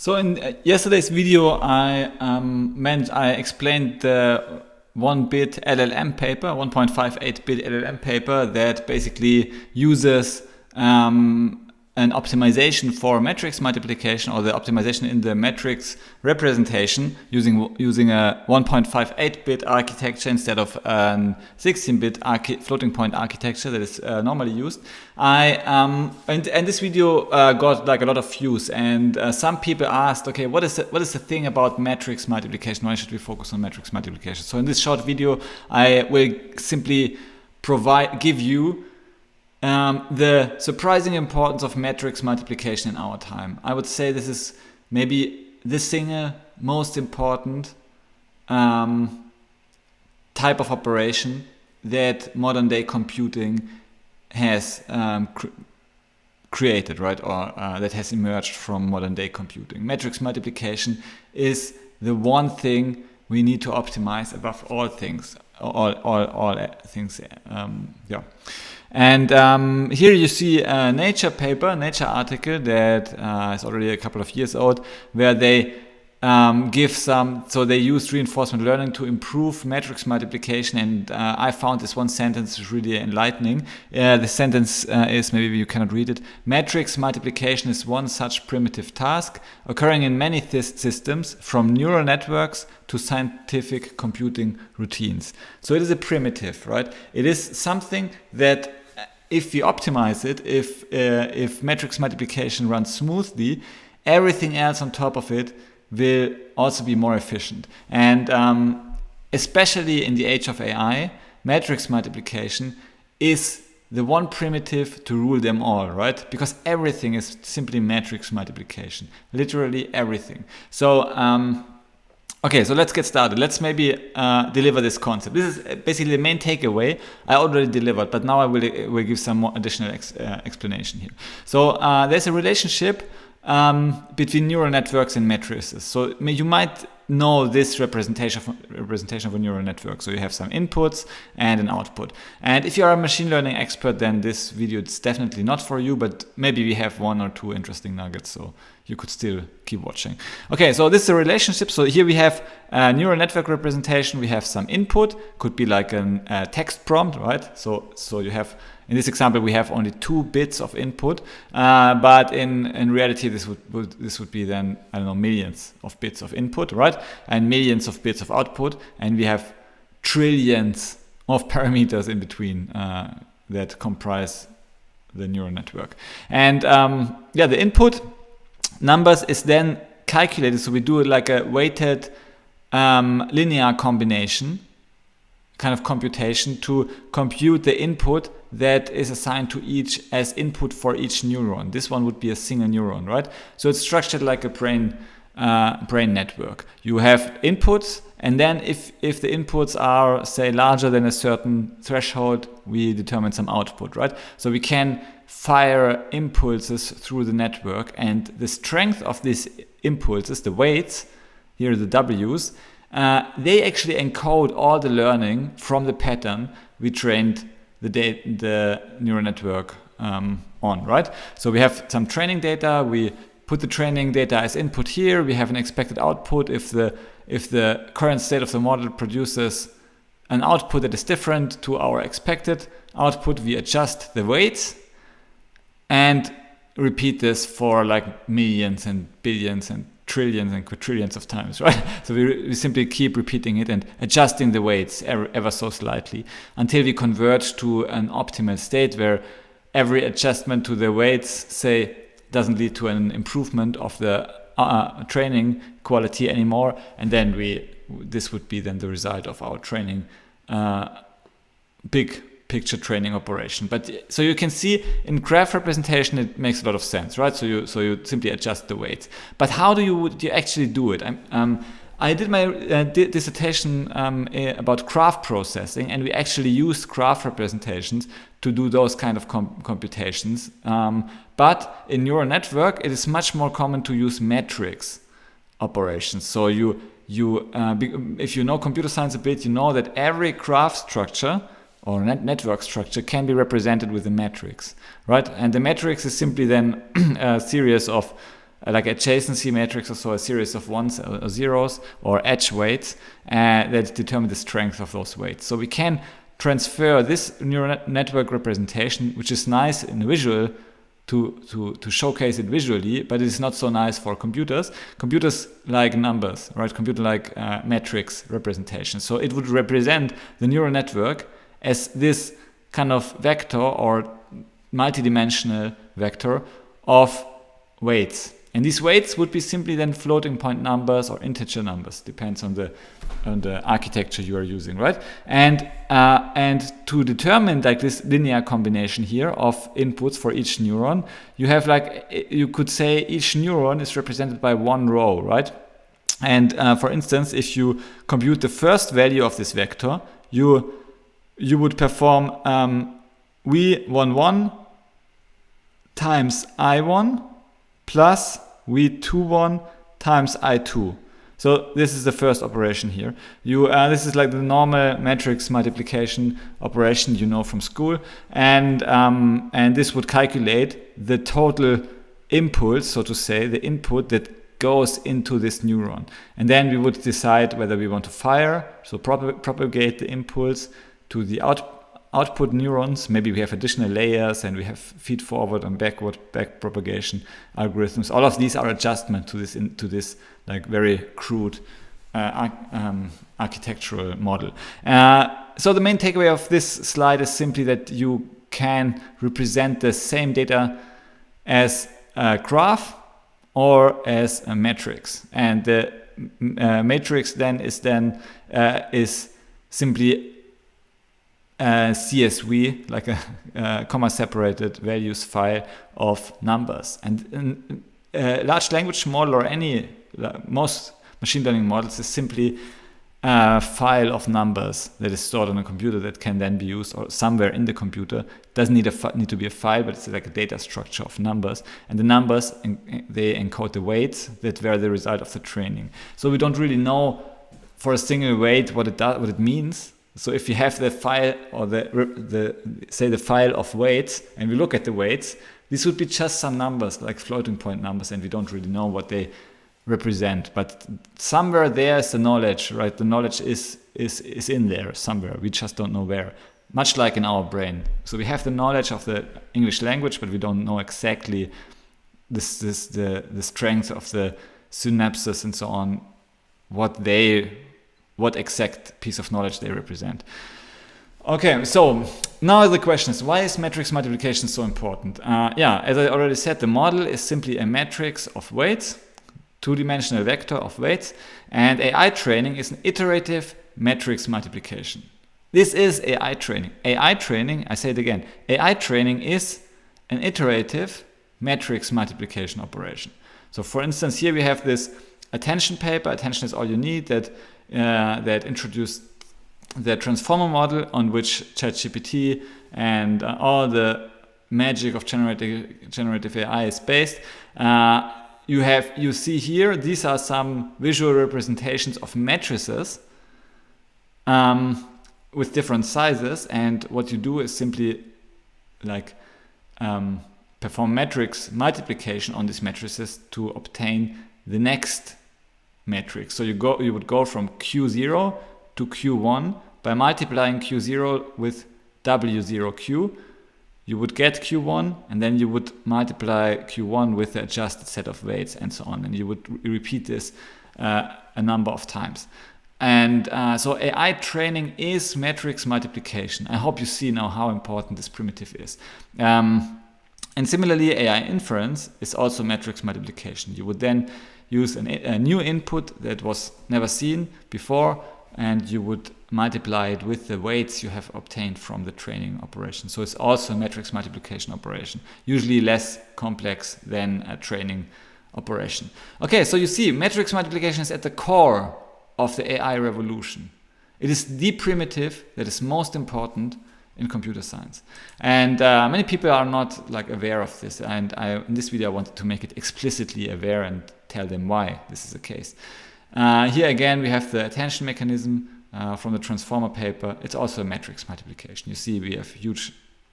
So in yesterday's video, I explained the 1-bit LLM paper, 1.58-bit LLM paper that basically uses an optimization for matrix multiplication, or the optimization in the matrix representation using a 1.58-bit architecture instead of a 16-bit floating point architecture that is normally used. And this video got like a lot of views, and some people asked, okay, what is the thing about matrix multiplication? Why should we focus on matrix multiplication? So in this short video, I will simply give you the surprising importance of matrix multiplication in our time. I would say this is maybe the single most important type of operation that modern day computing has created, right? Or that has emerged from modern day computing. Matrix multiplication is the one thing we need to optimize above all things. All things. And here you see a Nature article that is already a couple of years old, where they they used reinforcement learning to improve matrix multiplication, and I found this one sentence really enlightening. The sentence is, maybe you cannot read it: matrix multiplication is one such primitive task occurring in many systems, from neural networks to scientific computing routines. So it is a primitive, right? It is something that, if we optimize it, if matrix multiplication runs smoothly, everything else on top of it will also be more efficient. And especially in the age of AI, matrix multiplication is the one primitive to rule them all, right? Because everything is simply matrix multiplication, literally everything. So okay, so let's get started. Let's maybe deliver this concept. This is basically the main takeaway. I already delivered, but now I will give some more additional explanation here. So there's a relationship between neural networks and matrices. So you might know this representation of a neural network. So you have some inputs and an output. And if you are a machine learning expert, then this video is definitely not for you, but maybe we have one or two interesting nuggets, so you could still keep watching. Okay, so this is a relationship. So here we have a neural network representation. We have some input, could be like a text prompt, right? So you have, in this example, we have only 2 bits of input, but in reality, this would be then, I don't know, millions of bits of input, right? And millions of bits of output, and we have trillions of parameters in between that comprise the neural network. And the input numbers is then calculated. So we do like a weighted linear combination kind of computation to compute the input that is assigned to each as input for each neuron. This one would be a single neuron, right? So it's structured like a brain network. You have inputs, and then if the inputs are, say, larger than a certain threshold, we determine some output, right? So we can fire impulses through the network, and the strength of these impulses, the weights, here are the W's, they actually encode all the learning from the pattern we trained the neural network on, right? So we have some training data, we put the training data as input here, we have an expected output. If the current state of the model produces an output that is different to our expected output, we adjust the weights and repeat this for like millions and billions and trillions and quadrillions of times, right? So we simply keep repeating it and adjusting the weights ever so slightly until we converge to an optimal state where every adjustment to the weights, say, doesn't lead to an improvement of the training quality anymore, and then this would be then the result of our training big picture training operation. But so you can see in graph representation it makes a lot of sense, right? So you simply adjust the weights. But how do you actually do it? I did my dissertation about graph processing, and we actually used graph representations to do those kind of computations. But in neural network, it is much more common to use matrix operations. So if you know computer science a bit, you know that every graph structure or network structure can be represented with a matrix, right? And the matrix is simply then a series of like adjacency matrix, or so a series of ones or zeros or edge weights that determine the strength of those weights. So we can transfer this neural network representation, which is nice in visual, to showcase it visually, but it is not so nice for computers. Computers like numbers, right? Computer like matrix representation. So it would represent the neural network as this kind of vector or multidimensional vector of weights. And these weights would be simply then floating point numbers or integer numbers, depends on the architecture you are using, right? And to determine like this linear combination here of inputs for each neuron, you have like, you could say each neuron is represented by one row, right? And for instance, if you compute the first value of this vector, you would perform V11 times I1 plus V21 times I2. So this is the first operation here. This is like the normal matrix multiplication operation you know from school, and this would calculate the total impulse, so to say, the input that goes into this neuron. And then we would decide whether we want to fire, so propagate the impulse to the output neurons. Maybe we have additional layers and we have feed forward and backward back propagation algorithms. All of these are adjustment to this like very crude architectural model. So the main takeaway of this slide is simply that you can represent the same data as a graph or as a matrix, and the matrix then is simply CSV, like a comma-separated values file of numbers. And a large language model, or most machine learning models, is simply a file of numbers that is stored on a computer that can then be used or somewhere in the computer. It doesn't need to be a file, but it's like a data structure of numbers. And the numbers, they encode the weights that were the result of the training. So we don't really know for a single weight what it means. So if you have the file, or the file of weights, and we look at the weights, this would be just some numbers, like floating point numbers, and we don't really know what they represent. But somewhere there's the knowledge, right? The knowledge is in there somewhere. We just don't know where. Much like in our brain. So we have the knowledge of the English language, but we don't know exactly the strength of the synapses and so on, what exact piece of knowledge they represent. Okay, so now the question is, why is matrix multiplication so important? As I already said, the model is simply a matrix of weights, two-dimensional vector of weights, and AI training is an iterative matrix multiplication. This is AI training. AI training, I say it again, AI training is an iterative matrix multiplication operation. So for instance, here we have this attention paper. Attention is all you need, that introduced the transformer model on which ChatGPT and all the magic of generative AI is based. You see here, these are some visual representations of matrices with different sizes, and what you do is simply like perform matrix multiplication on these matrices to obtain the next matrix. So you would go from Q0 to Q1 by multiplying Q0 with W0Q. You would get Q1, and then you would multiply Q1 with the adjusted set of weights, and so on. And you would repeat this a number of times. And so AI training is matrix multiplication. I hope you see now how important this primitive is. And similarly, AI inference is also matrix multiplication. You would then use a new input that was never seen before, and you would multiply it with the weights you have obtained from the training operation. So it's also a matrix multiplication operation, usually less complex than a training operation. Okay, so you see, matrix multiplication is at the core of the AI revolution. It is the primitive that is most important in computer science. And many people are not aware of this. And in this video, I wanted to make it explicitly aware and tell them why this is the case. Here again, we have the attention mechanism from the transformer paper. It's also a matrix multiplication. You see, we have huge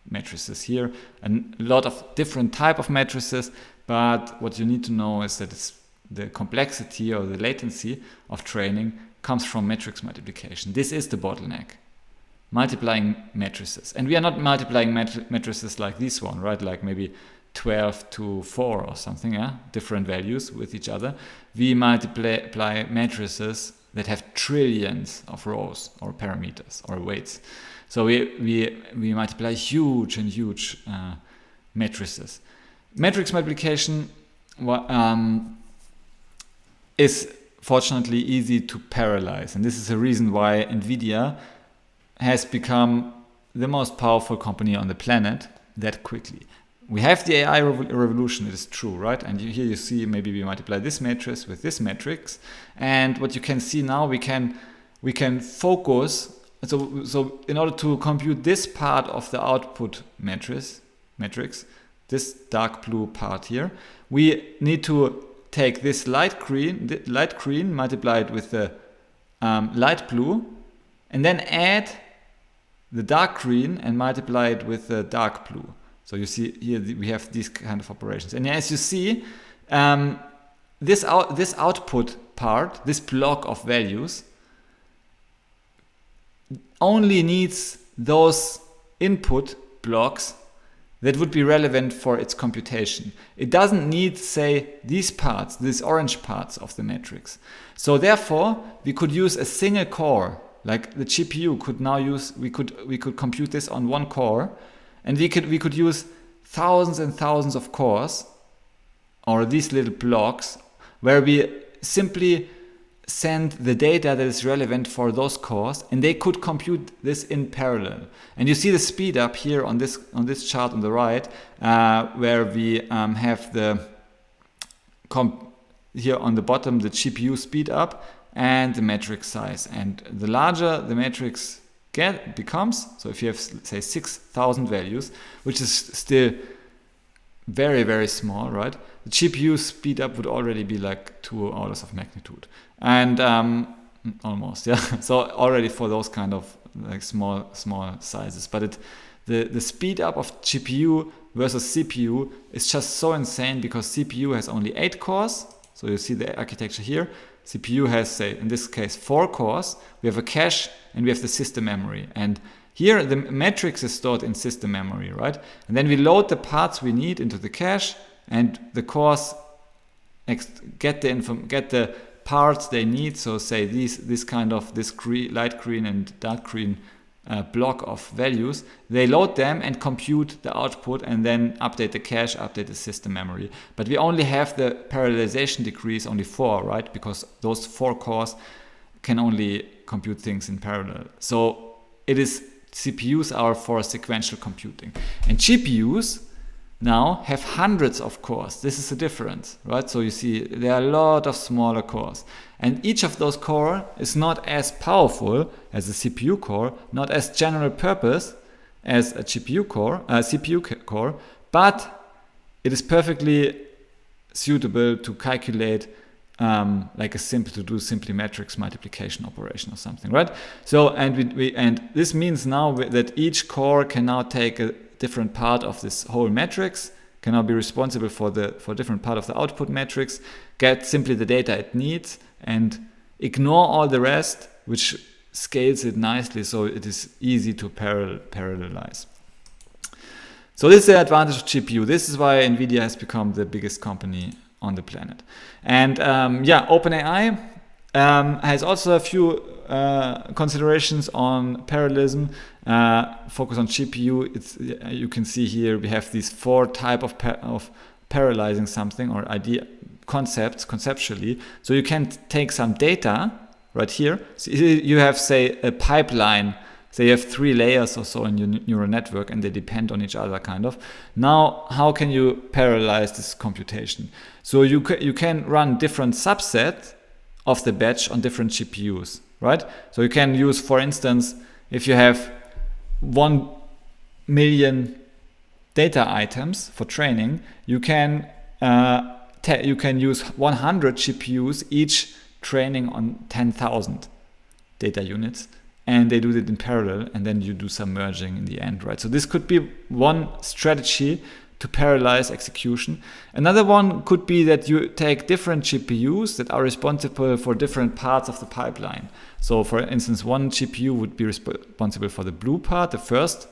matrices here, and a lot of different type of matrices. But what you need to know is that it's the complexity or the latency of training comes from matrix multiplication. This is the bottleneck. Multiplying matrices. And we are not multiplying matrices like this one, right? Like maybe 12 to 4 or something, yeah? Different values with each other. We multiply matrices that have trillions of rows or parameters or weights. So we multiply huge matrices. Matrix multiplication is fortunately easy to parallelize. And this is the reason why Nvidia has become the most powerful company on the planet that quickly. We have the AI revolution, it is true, right? And here you see maybe we multiply this matrix with this matrix. And what you can see now, we can focus. So in order to compute this part of the output matrix, this dark blue part here, we need to take this light green multiplied with the light blue, and then add the dark green and multiply it with the dark blue. So you see here we have these kind of operations. And as you see, this output part, this block of values, only needs those input blocks that would be relevant for its computation. It doesn't need, say, these parts, these orange parts of the matrix. So therefore, we could use a single core, like the GPU could now use, we could compute this on one core, and we could use thousands and thousands of cores, or these little blocks, where we simply send the data that is relevant for those cores, and they could compute this in parallel. And you see the speed up here on this chart on the right, where we have the here on the bottom the GPU speed up and the matrix size. And the larger the matrix becomes, so if you have, say, 6,000 values, which is still very, very small, right? The GPU speed up would already be like 2 orders of magnitude. And almost, yeah. So already for those kind of like small sizes. But the speed up of GPU versus CPU is just so insane, because CPU has only 8 cores. So you see the architecture here. CPU has, say, in this case, 4 cores. We have a cache and we have the system memory. And here the matrix is stored in system memory, right? And then we load the parts we need into the cache, and the cores get the parts they need. So say this kind of light green and dark green block of values, they load them and compute the output, and then update the cache, update the system memory. But we only have the parallelization degrees, only 4, right? Because those 4 cores can only compute things in parallel. So CPUs are for sequential computing, and GPUs now have hundreds of cores. This is the difference, right? So you see there are a lot of smaller cores, and each of those cores is not as powerful as a CPU core, not as general purpose as a CPU core, but it is perfectly suitable to calculate like simply matrix multiplication operation or something, right? So and this means now that each core can now take a different part of this whole matrix, can now be responsible for different part of the output matrix, get simply the data it needs, and ignore all the rest, which scales it nicely, so it is easy to parallelize. So this is the advantage of GPU. This is why Nvidia has become the biggest company on the planet. And OpenAI has also a few considerations on parallelism. Focus on GPU. You can see here we have these 4 types of parallelizing something, or conceptually. So you can take some data right here. So you have, say, a pipeline. Say you have 3 layers or so in your neural network, and they depend on each other, kind of. Now, how can you parallelize this computation? So you can run different subsets of the batch on different GPUs, right? So you can use, for instance, if you have 1 million data items for training, you can use 100 GPUs, each training on 10,000 data units. and they do it in parallel, and then you do some merging in the end, right? So this could be one strategy to parallelize execution. Another one could be that you take different GPUs that are responsible for different parts of the pipeline. So for instance, one GPU would be responsible for the blue part, the first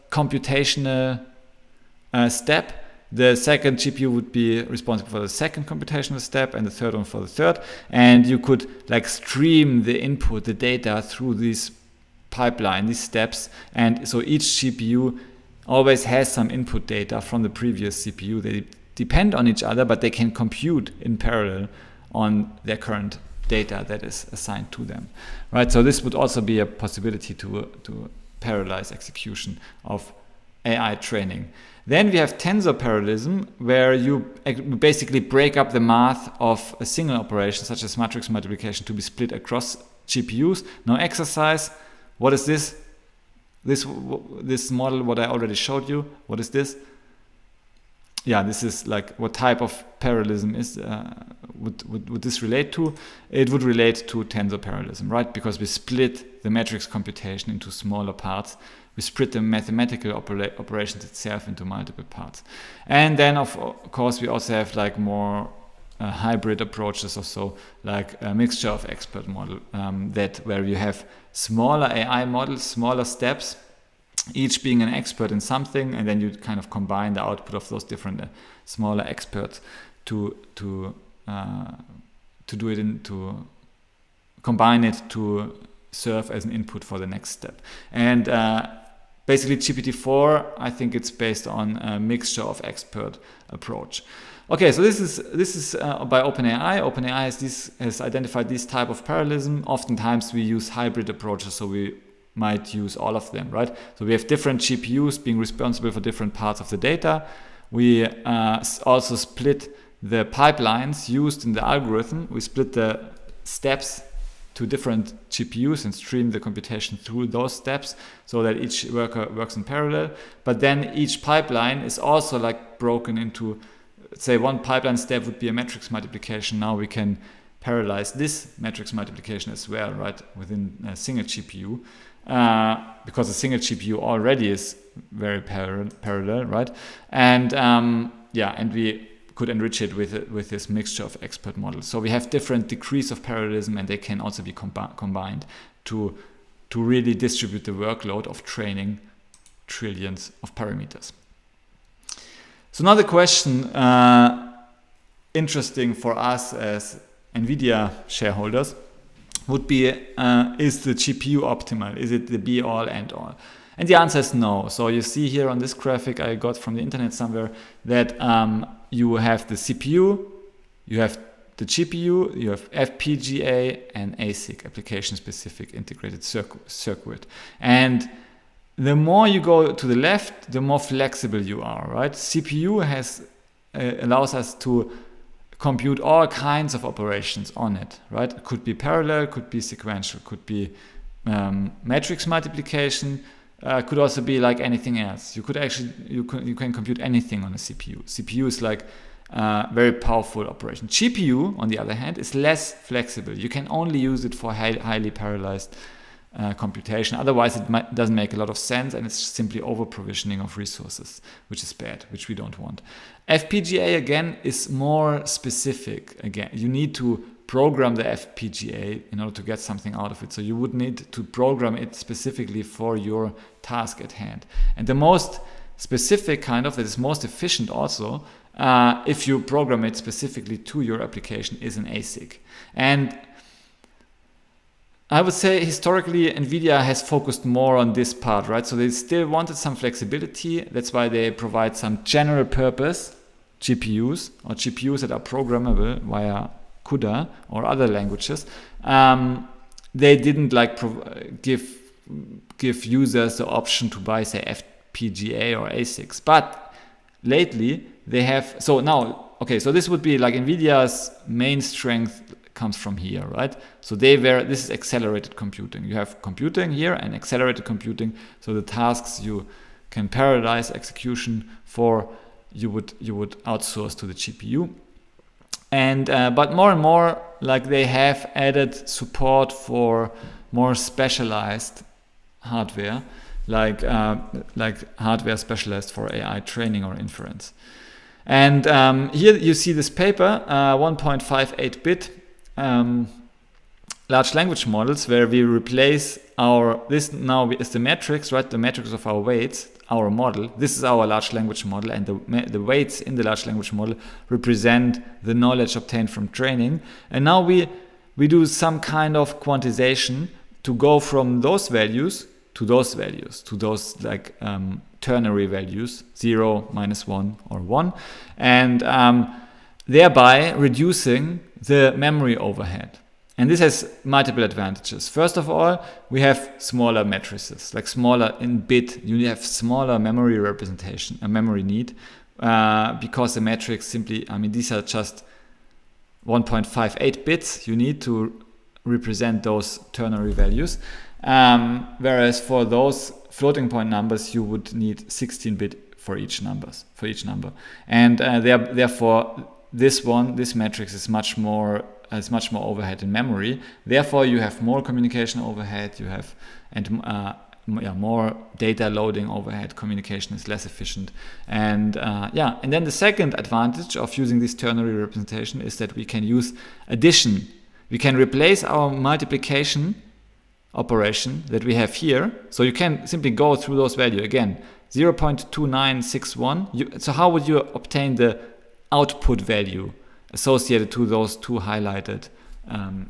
computational step. The second GPU would be responsible for the second computational step, and the third one for the third. And you could like stream the input, the data through this pipeline, these steps. And so each GPU always has some input data from the previous CPU. They depend on each other, but they can compute in parallel on their current data that is assigned to them, right? So this would also be a possibility to parallelize execution of AI training. Then we have tensor parallelism, where you basically break up the math of a single operation, such as matrix multiplication, to be split across GPUs. Now exercise, what is this? This model, what I already showed you, what is this? Yeah, this is like what type of parallelism is would this relate to? It would relate to tensor parallelism, right? Because we split the matrix computation into smaller parts. We split the mathematical operations itself into multiple parts. And then of course we also have like more hybrid approaches, also like a mixture of expert model, where you have smaller AI models, smaller steps, each being an expert in something, and then you kind of combine the output of those different smaller experts to combine it to serve as an input for the next step. And basically GPT-4, I think it's based on a mixture of expert approach. Okay, so this is by OpenAI. OpenAI has identified this type of parallelism. Oftentimes we use hybrid approaches, so we might use all of them, right? So we have different GPUs being responsible for different parts of the data. We also split the pipelines used in the algorithm. We split the steps to different GPUs and stream the computation through those steps so that each worker works in parallel. But then each pipeline is also like broken into, say, one pipeline step would be a matrix multiplication. Now we can parallelize this matrix multiplication as well, right, within a single GPU, because a single GPU already is very parallel, right? And and we could enrich it with this mixture of expert models. So we have different degrees of parallelism, and they can also be combined to really distribute the workload of training trillions of parameters. So now the question interesting for us as Nvidia shareholders would be, is the GPU optimal? Is it the be all end all? And the answer is no. So you see here on this graphic I got from the internet somewhere that you have the CPU, you have the GPU, you have FPGA and ASIC, application specific integrated circuit. And the more you go to the left, the more flexible you are, right? CPU allows us to compute all kinds of operations on it, right? It could be parallel, could be sequential, could be matrix multiplication, could also be like anything else. You can compute anything on a CPU. CPU is like very powerful operation. GPU, on the other hand, is less flexible. You can only use it for highly parallelized computation. Otherwise, it doesn't make a lot of sense, and it's simply over provisioning of resources, which is bad, which we don't want. FPGA again is more specific. Again, you need to program the FPGA in order to get something out of it. So you would need to program it specifically for your task at hand. And the most specific kind of, that is most efficient also, if you program it specifically to your application, is an ASIC. And I would say historically Nvidia has focused more on this part, right? So they still wanted some flexibility. That's why they provide some general purpose GPUs, or GPUs that are programmable via CUDA or other languages. They didn't like give users the option to buy, say, FPGA or ASICs. But lately they have, so this would be like Nvidia's main strength comes from here, right? So this is accelerated computing. You have computing here and accelerated computing. So the tasks you can parallelize execution for, you would outsource to the GPU. And but more and more, like, they have added support for more specialized hardware, like hardware specialized for AI training or inference. And here you see this paper, 1.58 bit large language models, where we replace this now is the metrics, right? The metrics of our weights, our model. This is our large language model, and the weights in the large language model represent the knowledge obtained from training. And now we do some kind of quantization to go from those values to those like ternary values, 0, -1, or 1, and thereby reducing the memory overhead. And this has multiple advantages. First of all, we have smaller matrices, like smaller in bit. You have smaller memory representation, a memory need, because the metrics simply, these are just 1.58 bits you need to represent those ternary values. Whereas for those floating point numbers, you would need 16-bit for each number. And therefore, this matrix is much more overhead in memory. Therefore, you have more communication overhead. You have more data loading overhead. Communication is less efficient. And and then the second advantage of using this ternary representation is that we can use addition. We can replace our multiplication operation that we have here. So you can simply go through those values again. 0.2961. So how would you obtain the output value associated to those two highlighted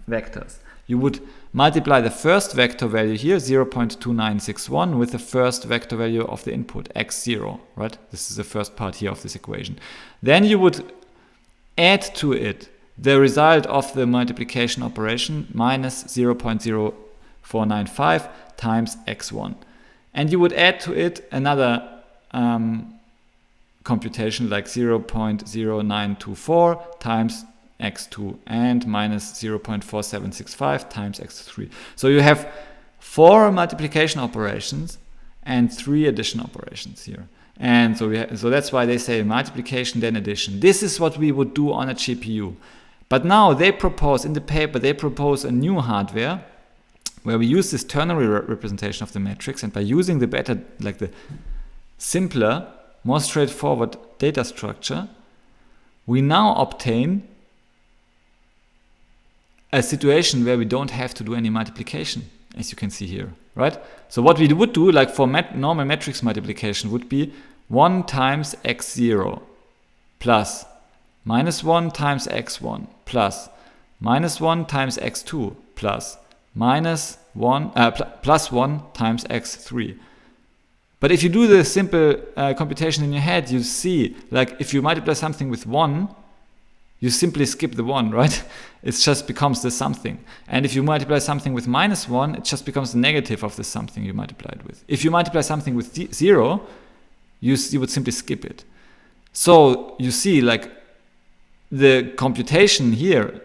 vectors? You would multiply the first vector value here, 0.2961, with the first vector value of the input, x0, right? This is the first part here of this equation. Then you would add to it the result of the multiplication operation, minus 0.0495 times x1. And you would add to it another computation like 0.0924 times x2 and minus 0.4765 times x3. So you have 4 multiplication operations and 3 addition operations here. And so that's why they say multiplication then addition. This is what we would do on a GPU. But now they propose in the paper, a new hardware where we use this ternary representation of the matrix, and by using the simpler, more straightforward data structure, we now obtain a situation where we don't have to do any multiplication, as you can see here, right? So what we would do, like for normal matrix multiplication, would be 1 times x0 plus minus 1 times x1 plus minus 1 times x2 plus minus 1 plus 1 times x3. But if you do the simple computation in your head, you see, like if you multiply something with 1, you simply skip the 1, right? It just becomes the something. And if you multiply something with minus 1, it just becomes the negative of the something you multiplied with. If you multiply something with 0, you would simply skip it. So you see, like, the computation here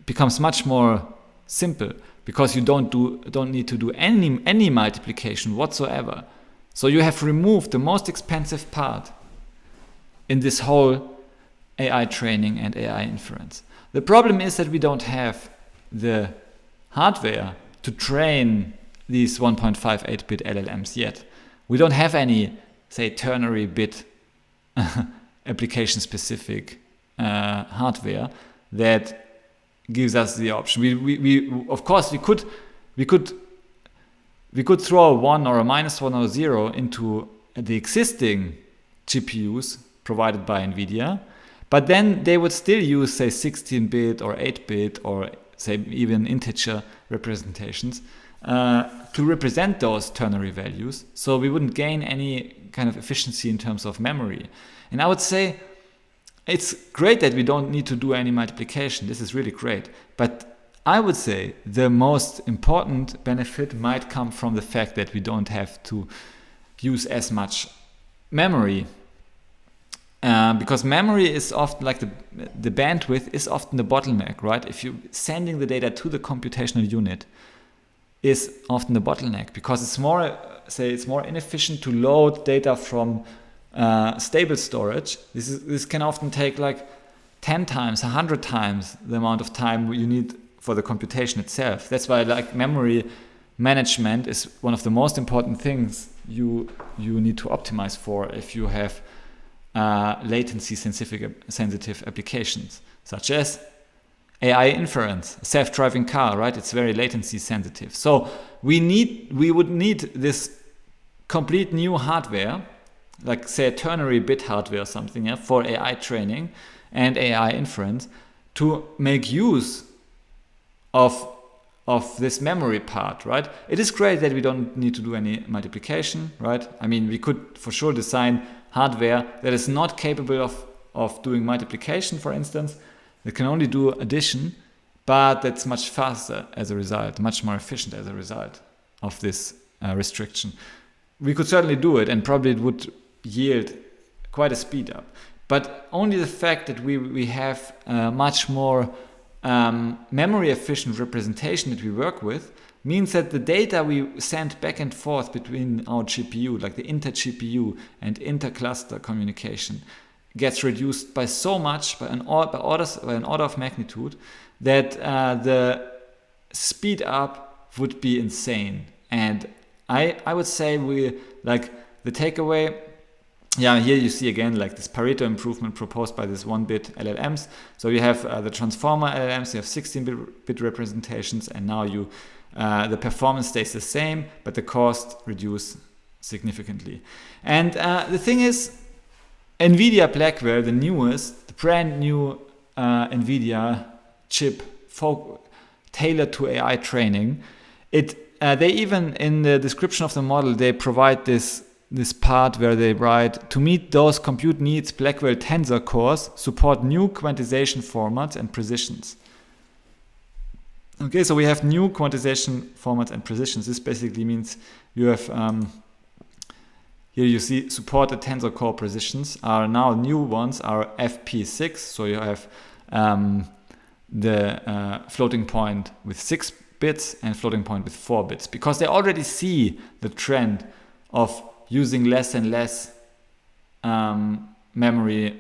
becomes much more simple because you don't need to do any multiplication whatsoever. So you have removed the most expensive part in this whole AI training and AI inference. The problem is that we don't have the hardware to train these 1.58-bit LLMs yet. We don't have any, say, ternary bit application-specific hardware that gives us the option. We of course we could throw a 1 or a minus 1 or 0 into the existing GPUs provided by Nvidia, but then they would still use, say, 16-bit or 8-bit or, say, even integer representations to represent those ternary values. So we wouldn't gain any kind of efficiency in terms of memory. And I would say it's great that we don't need to do any multiplication. This is really great. But I would say the most important benefit might come from the fact that we don't have to use as much memory. Because memory is often, like the bandwidth is often the bottleneck, right? If you're sending the data to the computational unit, is often the bottleneck because it's more inefficient to load data from stable storage. This can often take like 10 times, 100 times the amount of time you need for the computation itself. That's why, like, memory management is one of the most important things you need to optimize for if you have latency sensitive applications, such as AI inference, self-driving car, right? It's very latency sensitive. So we would need this complete new hardware, like say a ternary bit hardware or something, yeah, for AI training and AI inference to make use of this memory part, right? It is great that we don't need to do any multiplication, right? I mean, we could for sure design hardware that is not capable of doing multiplication, for instance. It can only do addition, but that's much faster as a result, much more efficient as a result of this restriction. We could certainly do it, and probably it would yield quite a speed up. But only the fact that we have much more memory efficient representation that we work with means that the data we send back and forth between our GPU, like the inter-GPU and inter-cluster communication, gets reduced by so much, by an order of magnitude, that the speed up would be insane. And I would say we like the takeaway. Yeah, here you see again like this Pareto improvement proposed by this 1-bit LLMs. So you have the transformer LLMs, you have 16-bit representations, and now the performance stays the same, but the cost reduced significantly. And the thing is, Nvidia Blackwell, the brand new Nvidia chip tailored to AI training, they even in the description of the model, they provide this part where they write, to meet those compute needs, Blackwell tensor cores support new quantization formats and precisions. Okay, so we have new quantization formats and precisions. This basically means you have here you see supported tensor core precisions are now new ones are FP6. So you have the floating point with 6 bits and floating point with 4 bits, because they already see the trend of using less and less memory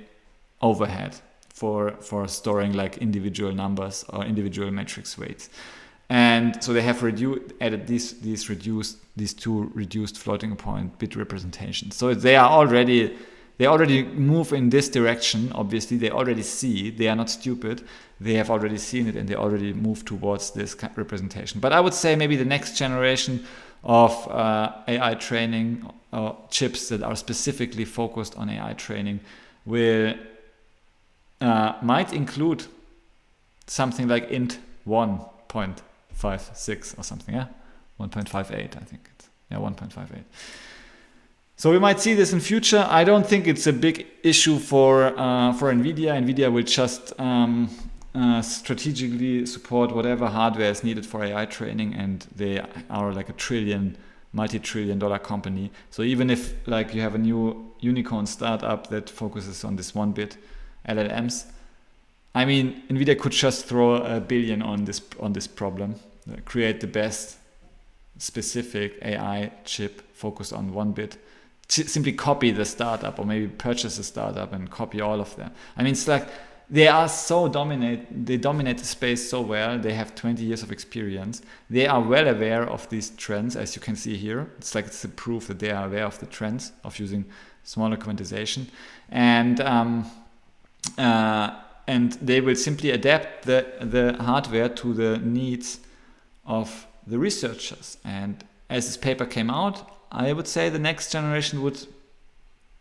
overhead for storing like individual numbers or individual matrix weights. And so they have added these two reduced floating point bit representations. So they already move in this direction. Obviously, they already see. They are not stupid. They have already seen it, and they already move towards this representation. But I would say maybe the next generation of AI training chips that are specifically focused on AI training might include something like int 1.56 or something, yeah, 1.58, I think it's 1.58. So we might see this in future. I don't think it's a big issue for Nvidia. Nvidia will just strategically support whatever hardware is needed for AI training, and they are like a multi-trillion-dollar company. So even if like you have a new unicorn startup that focuses on this 1-bit LLMs, I mean, Nvidia could just throw $1 billion on this problem, create the best specific AI chip focused on 1-bit, simply copy the startup, or maybe purchase a startup and copy all of them. I mean, it's like they dominate the space so well. They have 20 years of experience. They are well aware of these trends, as you can see here. It's a proof that they are aware of the trends of using smaller quantization, and they will simply adapt the hardware to the needs of the researchers. And as this paper came out, I would say the next generation would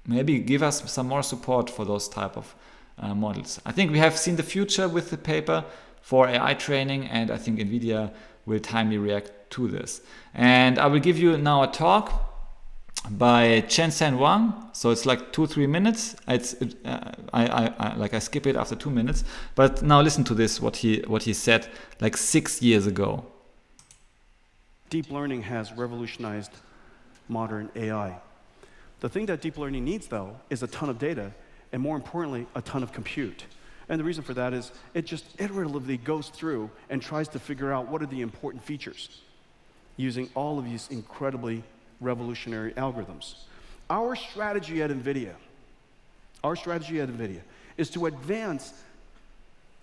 maybe give us some more support for those type of models. I think we have seen the future with the paper for AI training, and I think Nvidia will timely react to this. And I will give you now a talk by Chen-Sen Wang. So it's like 2-3 minutes. I skip it after 2 minutes. But now listen to this, what he said like 6 years ago. Deep learning has revolutionized modern AI. The thing that deep learning needs, though, is a ton of data, and more importantly, a ton of compute. And the reason for that is it just iteratively goes through and tries to figure out what are the important features using all of these incredibly revolutionary algorithms. Our strategy at Nvidia is to advance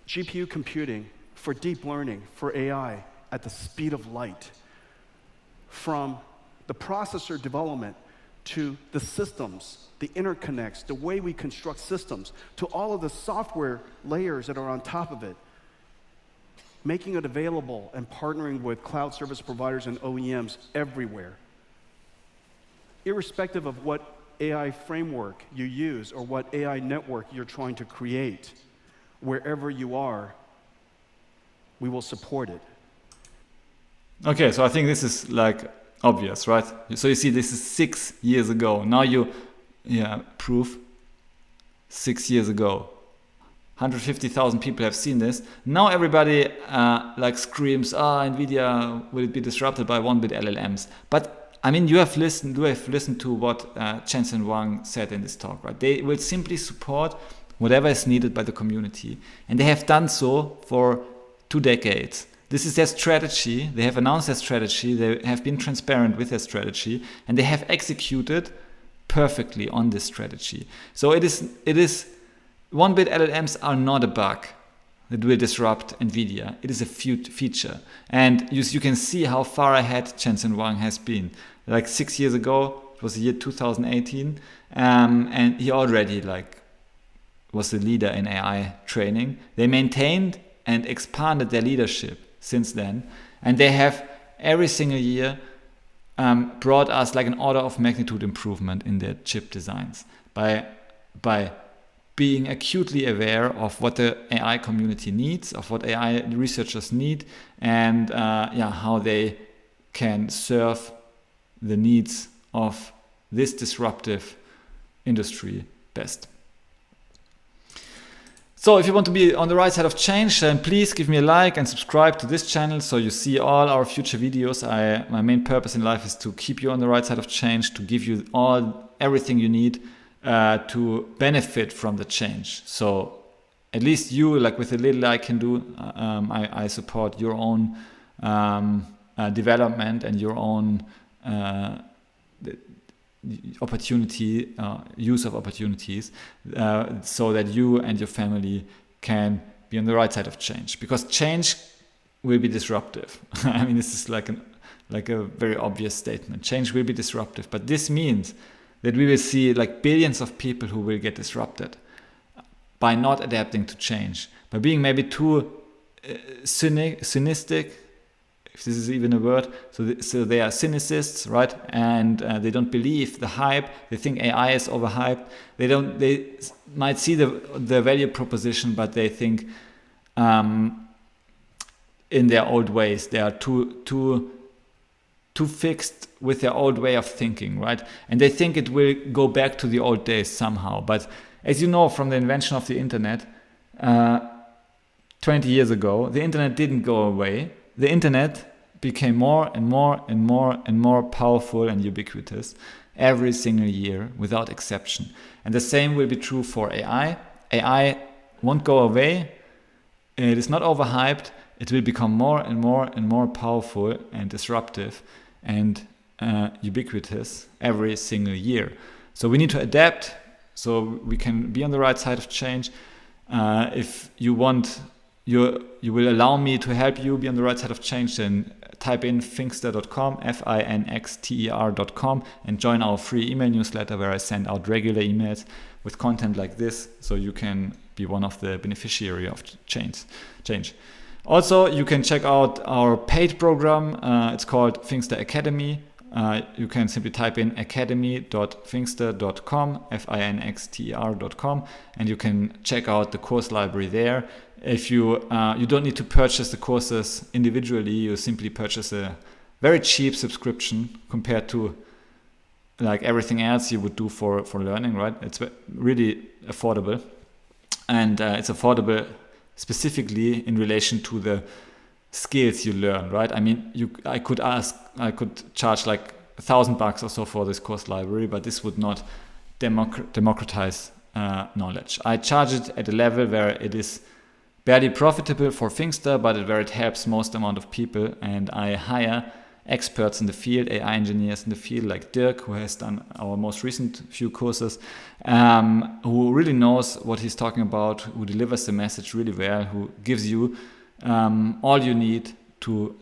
GPU computing for deep learning, for AI, at the speed of light. from the processor development to the systems, the interconnects, the way we construct systems, to all of the software layers that are on top of it, making it available and partnering with cloud service providers and OEMs everywhere. Irrespective of what AI framework you use or what AI network you're trying to create, wherever you are, we will support it. Okay, so I think this is like obvious, right? So you see, this is 6 years ago. Now proof 6 years ago. 150,000 people have seen this. Now everybody like screams, Nvidia will be disrupted by 1-bit LLMs. But I mean, you have listened to what Jensen Huang said in this talk, right? They will simply support whatever is needed by the community. And they have done so for 2 decades. This is their strategy. They have announced their strategy. They have been transparent with their strategy. And they have executed perfectly on this strategy. So it is 1-bit LLMs are not a bug that will disrupt Nvidia. It is a feature. And you can see how far ahead Jensen Huang has been. Like 6 years ago, it was the year 2018, and he already was the leader in AI training. They maintained and expanded their leadership since then, and they have every single year brought us like an order of magnitude improvement in their chip designs by being acutely aware of what the AI community needs, of what AI researchers need, and how they can serve the needs of this disruptive industry best. So if you want to be on the right side of change, then please give me a like and subscribe to this channel so you see all our future videos. My main purpose in life is to keep you on the right side of change, to give you everything you need to benefit from the change. So at least you, like with the little I can do, I support your own development and your own use of opportunities, so that you and your family can be on the right side of change. Because change will be disruptive. I mean, this is like a very obvious statement. Change will be disruptive, but this means that we will see like billions of people who will get disrupted by not adapting to change, by being maybe too cynicistic, if this is even a word. So they are cynicists, right? And they don't believe the hype. They think AI is overhyped. They might see the value proposition, but they think in their old ways. They are too fixed with their old way of thinking, right? And they think it will go back to the old days somehow. But as you know, from the invention of the internet 20 years ago, the internet didn't go away. The internet became more and more and more and more powerful and ubiquitous every single year without exception. And the same will be true for AI. AI won't go away. It is not overhyped. It will become more and more and more powerful and disruptive and ubiquitous every single year. So we need to adapt so we can be on the right side of change. If you want, you will allow me to help you be on the right side of change, then type in finxter.com, finxter.com, and join our free email newsletter where I send out regular emails with content like this, so you can be one of the beneficiary of change. Also, you can check out our paid program. It's called Finxter Academy. You can simply type in academy.finxter.com, finxter.com, and you can check out the course library there. If you don't need to purchase the courses individually, you simply purchase a very cheap subscription compared to like everything else you would do for learning, right? It's really affordable, and it's affordable specifically in relation to the skills you learn, right? I mean, I could charge like $1,000 or so for this course library, but this would not democratize knowledge. I charge it at a level where it is barely profitable for Finxter, but where it helps most amount of people, and I hire experts in the field, AI engineers in the field like Dirk, who has done our most recent few courses, who really knows what he's talking about, who delivers the message really well, who gives you all you need to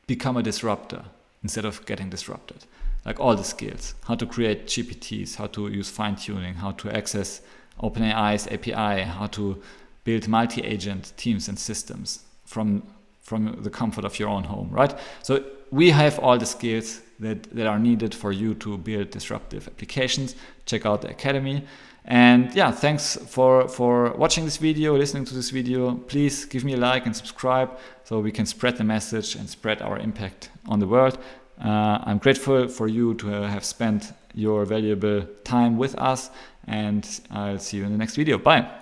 become a disruptor. instead of getting disrupted. Like all the skills, how to create GPTs, how to use fine-tuning, how to access OpenAI's API, how to build multi-agent teams and systems from the comfort of your own home, right? So we have all the skills that are needed for you to build disruptive applications. Check out the Academy. And yeah, thanks for watching this video, listening to this video. Please give me a like and subscribe so we can spread the message and spread our impact on the world. I'm grateful for you to have spent your valuable time with us, and I'll see you in the next video. Bye.